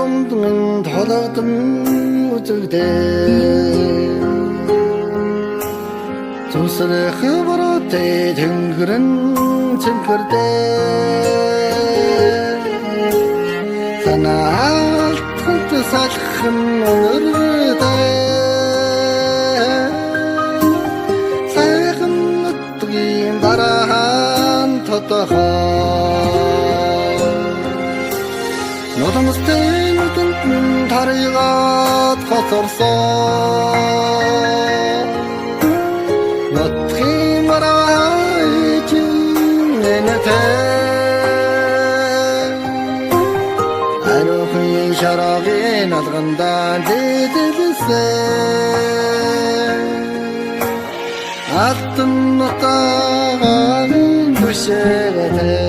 думдын толгодон үзэгдээ зүсрэх боротой тэнгэрэн цэнхэрдээ санаалт салхын өнөрдөө сайхан нутгийн дараан тодорхой нотомстэй нүдэнд тарыгаад хоцорсон нотхийн мараач нэнэтэй аруухын шараагийн алгандаа дэдэлсэн алтан нутаан бүшээтэй